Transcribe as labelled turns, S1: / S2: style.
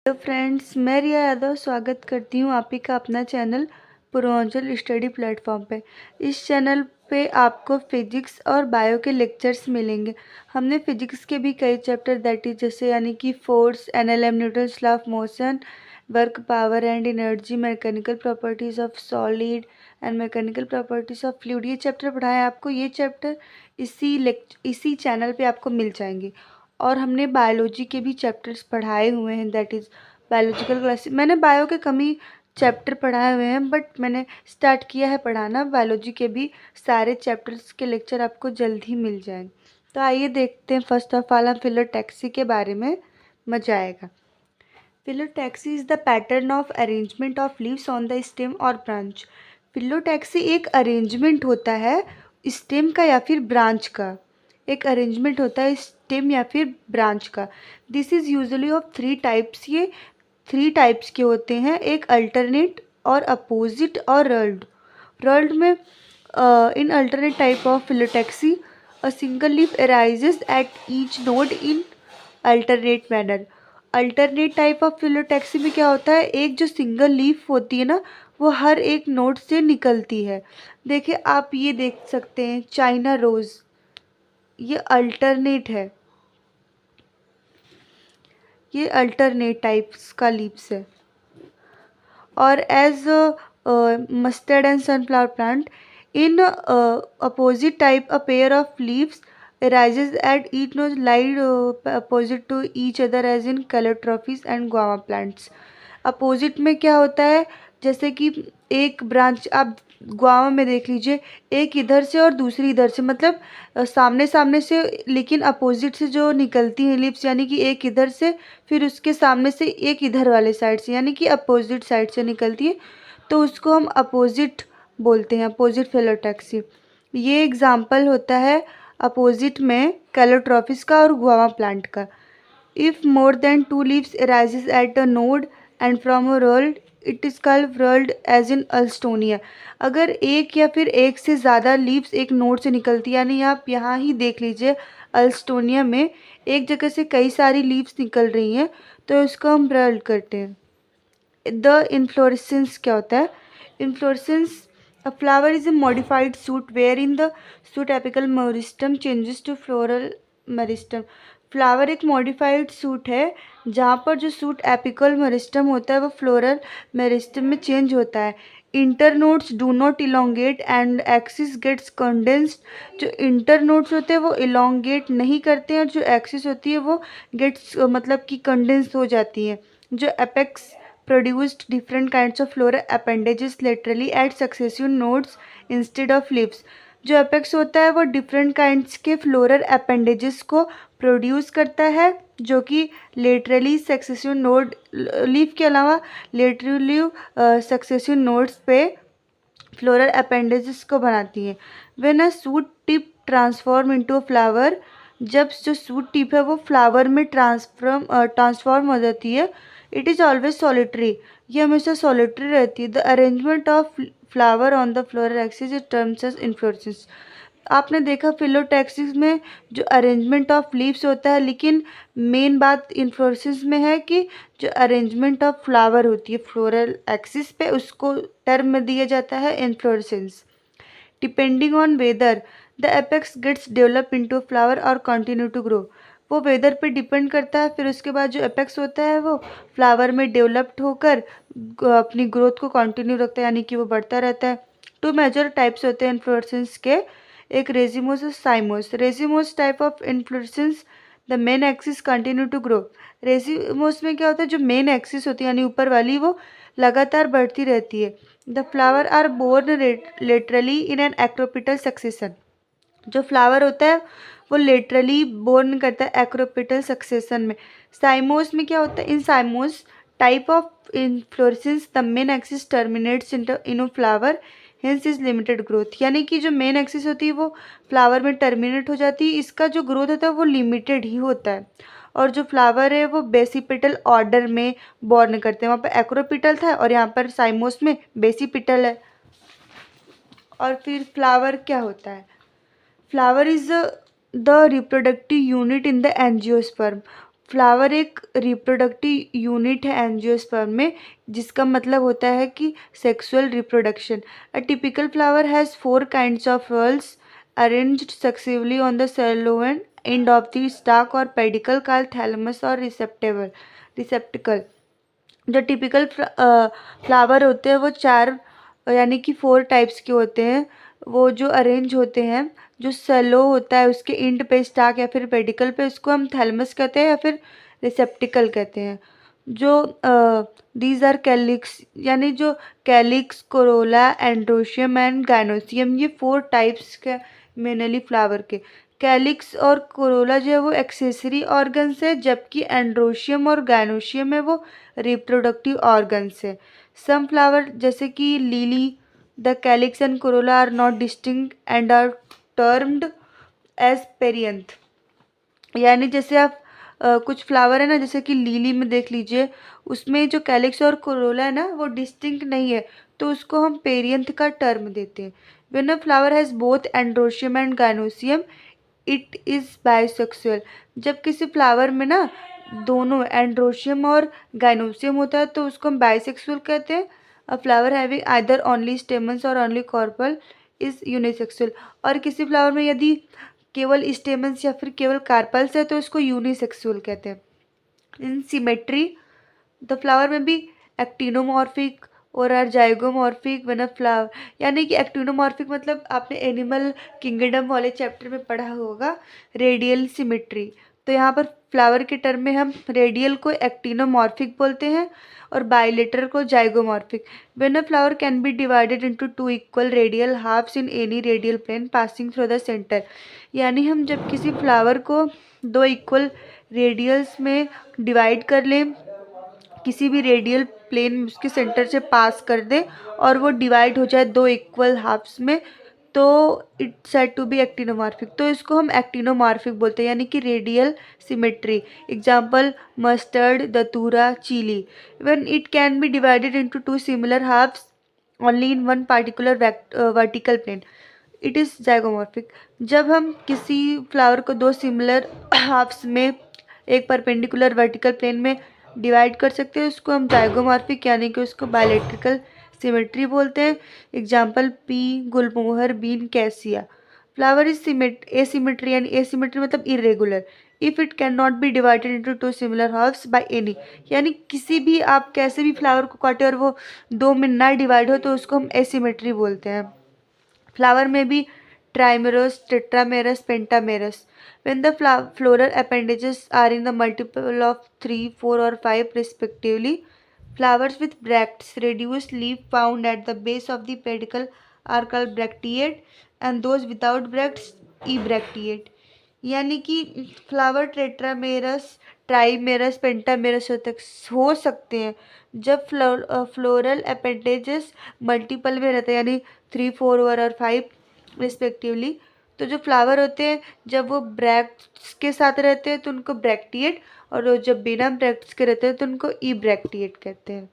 S1: तो फ्रेंड्स, मैं रिया यादव स्वागत करती हूँ आप ही का अपना चैनल पूर्वांचल स्टडी प्लेटफॉर्म पे। इस चैनल पे आपको फिजिक्स और बायो के लेक्चर्स मिलेंगे। हमने फिजिक्स के भी कई चैप्टर दैट इज जैसे यानी कि force, NLM, Newton's law of motion, work, power and energy, mechanical properties of solid and mechanical properties of fluid, ये चैप्टर पढ़ाए आपको। ये चैप्टर इसी चैनल पे आपको मिल जाएंगे। और हमने बायोलॉजी के भी चैप्टर्स पढ़ाए हुए हैं, दैट इज़ बायोलॉजिकल क्लास। मैंने बायो के कम ही चैप्टर पढ़ाए हुए हैं, बट मैंने स्टार्ट किया है पढ़ाना बायोलॉजी के भी सारे चैप्टर्स के लेक्चर आपको जल्द ही मिल जाएंगे। तो आइए देखते हैं। फर्स्ट ऑफ ऑल हम फिलोटैक्सी के बारे में, मजा आएगा। Phyllotaxy is the pattern of arrangement of leaves on the stem और ब्रांच। फिलोटैक्सी एक अरेंजमेंट होता है स्टेम का या फिर ब्रांच का। एक अरेंजमेंट होता है स्टेम या फिर ब्रांच का। This is usually of 3 types. ये 3 टाइप्स के होते हैं, एक अल्टरनेट और अपोजिट और रल्ड। रल्ड में in alternate type of phyllotaxy a single leaf arises at each node in alternate manner. Alternate type of phyllotaxy में क्या होता है, एक जो सिंगल लीफ होती है ना, वो हर एक नोड से निकलती है। देखिए आप ये देख सकते हैं चाइना रोज़, ये अल्टरनेट है, ये अल्टरनेट टाइप्स का लीव्स है। और as mustard and sunflower plant in opposite type a pair of leaves arises at each node lied opposite to each other as in calotrophes and guava plants। Opposite में क्या होता है, जैसे कि एक ब्रांच आप गुआवा में देख लीजिए, एक इधर से और दूसरी इधर से, मतलब सामने सामने से, लेकिन अपोजिट से जो निकलती हैं लिप्स, यानी कि एक इधर से फिर उसके सामने से एक इधर वाले साइड से, यानी कि अपोजिट साइड से निकलती है, तो उसको हम अपोजिट बोलते हैं, अपोजिट फिलोटैक्सी। ये एग्जाम्पल होता है अपोजिट में कैलोट्रॉपिस का और गुआवा प्लांट का। If more than 2 leaves arises at a node and from a whorled, it is called whorled as in alstonia। अगर एक या फिर एक से ज़्यादा लीव्स एक नोड से निकलती है, यानी आप यहाँ ही देख लीजिए अल्स्टोनिया में एक जगह से कई सारी लीव्स निकल रही हैं, तो इसको हम whorled करते हैं। द इन्फ्लोरेसेंस क्या होता है, inflorescence a flower is a modified shoot wherein the shoot apical meristem changes to floral meristem। Flower एक मॉडिफाइड सूट है जहाँ पर जो सूट एपिकल मेरिस्टम होता है वो फ्लोरल मेरिस्टम में चेंज होता है। Internodes do not elongate and axis gets condensed. जो इंटरनोड्स होते हैं वो इलोंगेट नहीं करते हैं और जो एक्सिस होती है वो गेट्स मतलब कि कंडेंस हो जाती है। जो apex produced different kinds of floral appendages laterally at successive nodes instead of leaves। जो अपेक्स होता है वो डिफरेंट काइंड्स के फ्लोरल अपेंडेजेस को प्रोड्यूस करता है, जो कि लेटरली सक्सेसिव नोड, लीफ के अलावा लेटरली सक्सेसिव नोड्स पे फ्लोरल अपेंडेजेस को बनाती है। When a suit tip transform into a flower, जब जो सूट टिप है वो फ्लावर में ट्रांसफॉर्म हो जाती है, इट इज़ ऑलवेज सॉलिटरी, ये हमेशा सॉलिटरी रहती है। The arrangement of flower on the floral axis is terms as inflorescence. आपने देखा फिलोटैक्सिस में जो अरेंजमेंट ऑफ लीव्स होता है, लेकिन मेन बात इन्फ्लोरेसेंस में है कि जो अरेंजमेंट ऑफ फ्लावर होती है फ्लोरल एक्सिस पे, उसको टर्म में दिया जाता है inflorescence. Depending on whether the apex gets develop into flower और कंटिन्यू टू ग्रो। वो वेदर पे डिपेंड करता है, फिर उसके बाद जो एपेक्स होता है वो फ्लावर में डेवलप्ड होकर अपनी ग्रोथ को कंटिन्यू रखता है, यानी कि वो बढ़ता रहता है। 2 मेजर टाइप्स होते हैं इन्फ्लोरेसेंस के, एक रेजिमोस और cymose. Racemose type of inflorescence the main axis continue to grow. Racemose में क्या होता है, जो मेन एक्सिस होती है यानी ऊपर वाली, वो लगातार बढ़ती रहती है। The flower are borne laterally in an acropetal succession. जो फ्लावर होता है वो लेटरली बोर्न करता है एक्रोपिटल सक्सेशन में। साइमोस में क्या होता है, in cymose type of inflorescence the main axis terminates in a flower, hence is limited growth. यानी कि जो मेन एक्सिस होती है वो फ्लावर में टर्मिनेट हो जाती है, इसका जो ग्रोथ होता है वो लिमिटेड ही होता है। और जो फ्लावर है वो बेसिपिटल ऑर्डर में बॉर्न करते हैं। वहाँ पर एक्रोपिटल था और यहाँ पर साइमोस में बेसिपिटल है। और फिर फ्लावर क्या होता है, flower is the reproductive unit in the angiosperm. Flower एक रिप्रोडक्टिव यूनिट है एंजियोस्पर्म में, जिसका मतलब होता है कि sexual reproduction. A typical flower has 4 kinds of whorls arranged successively on the swollen end of the stalk और पेडिकल कॉल्ड थैलेमस और रिसेप्टिकल। जो टिपिकल फ्लावर होते हैं वो 4 यानी कि 4 टाइप्स के होते हैं। वो जो अरेंज होते हैं, जो सेलो होता है उसके इंड पे स्टाक या फिर पेडिकल पे, उसको हम थैलेमस कहते हैं या फिर रिसेप्टिकल कहते हैं। जो दीज आर कैलिक्स, यानी जो calyx, Corolla, androecium and gynoecium, ये 4 टाइप्स के मेनली फ्लावर के। कैलिक्स और कोरोला जो है वो एक्सेसरी ऑर्गन्स है, जबकि एंड्रोशियम और गाइनोशियम है वो रिप्रोडक्टिव ऑर्गन्स है। सम फ्लावर जैसे कि lily, the calyx and corolla are not distinct and are termed as perianth. यानी जैसे आप कुछ फ्लावर है ना, जैसे कि लिली में देख लीजिए, उसमें जो कैलिक्स और कोरोला है ना वो डिस्टिंक्ट नहीं है, तो उसको हम पेरियंथ का टर्म देते हैं। When a flower has both androecium and gynoecium it is bisexual. जब किसी फ्लावर में ना दोनों एंड्रोशियम और गाइनोसियम होता है तो उसको हम बाइसेक्सुअल कहते हैं। अ flower having either only stamens और ओनली कॉर्पल इज़ यूनिसेक्सुअल। और किसी फ्लावर में यदि केवल स्टेमन्स या फिर केवल कार्पल्स है तो इसको यूनिसेक्सुअल कहते हैं। इन सिमेट्री द फ्लावर में भी एक्टिनोमॉर्फिक और are zygomorphic when a flower. यानी कि एक्टिनोमॉर्फिक मतलब आपने एनिमल किंगडम वाले चैप्टर में पढ़ा होगा रेडियल सिमेट्री। तो यहाँ पर फ्लावर के टर्म में हम रेडियल को एक्टिनोमॉर्फिक बोलते हैं और बाइलेटरल को zygomorphic. When a flower can be divided into 2 equal radial halves in any radial plane passing through the centre. यानी हम जब किसी फ्लावर को 2 इक्वल रेडियल्स में डिवाइड कर लें, किसी भी रेडियल प्लेन में उसके सेंटर से पास कर दें और वो डिवाइड हो जाए 2 इक्वल हाफ्स में, तो it said to be actinomorphic. तो इसको हम एक्टिनोमॉर्फिक बोलते हैं, यानी कि radial symmetry. Example mustard, datura, chilli. When it can be divided into 2 similar halves only in one particular vertical plane it is zygomorphic. जब हम किसी फ्लावर को 2 सिमिलर हाफ्स में एक परपेंडिकुलर वर्टिकल प्लेन में डिवाइड कर सकते हैं, उसको हम जाइगोमॉर्फिक यानी कि उसको बायलैटरल सिमेट्री बोलते हैं। Example pea, gulmohar, bean, cassia. Flower is asymmetry, यानी एसिमेट्री मतलब इरेगुलर इफ़ इट कैन नॉट बी डिवाइडेड इंटू 2 सिमिलर हाफ्स बाय एनी। यानी किसी भी आप कैसे भी फ्लावर को काटे और वो 2 में ना डिवाइड हो तो उसको हम एसिमेट्री बोलते हैं। फ्लावर में भी ट्राइमेरस, tetramerous, pentamerous. When the floral appendages are in the multiple of 3, 4 or 5 respectively, flowers with bracts, reduced leaf found at the base of the pedicle are called bracteate and those without bracts ebracteate। यानी कि flower tetramerous, ट्राइमेरस, pentamerous हो सकते हैं जब floral appendages multiple में रहते हैं, यानी 3, 4 और 5 रिस्पेक्टिवली। तो जो फ्लावर होते हैं जब वो ब्रैक्ट्स के साथ रहते हैं तो उनको ब्रैक्टिएट, और जब बिना ब्रैक्ट्स के रहते हैं तो उनको ई ब्रैक्टिएट कहते हैं।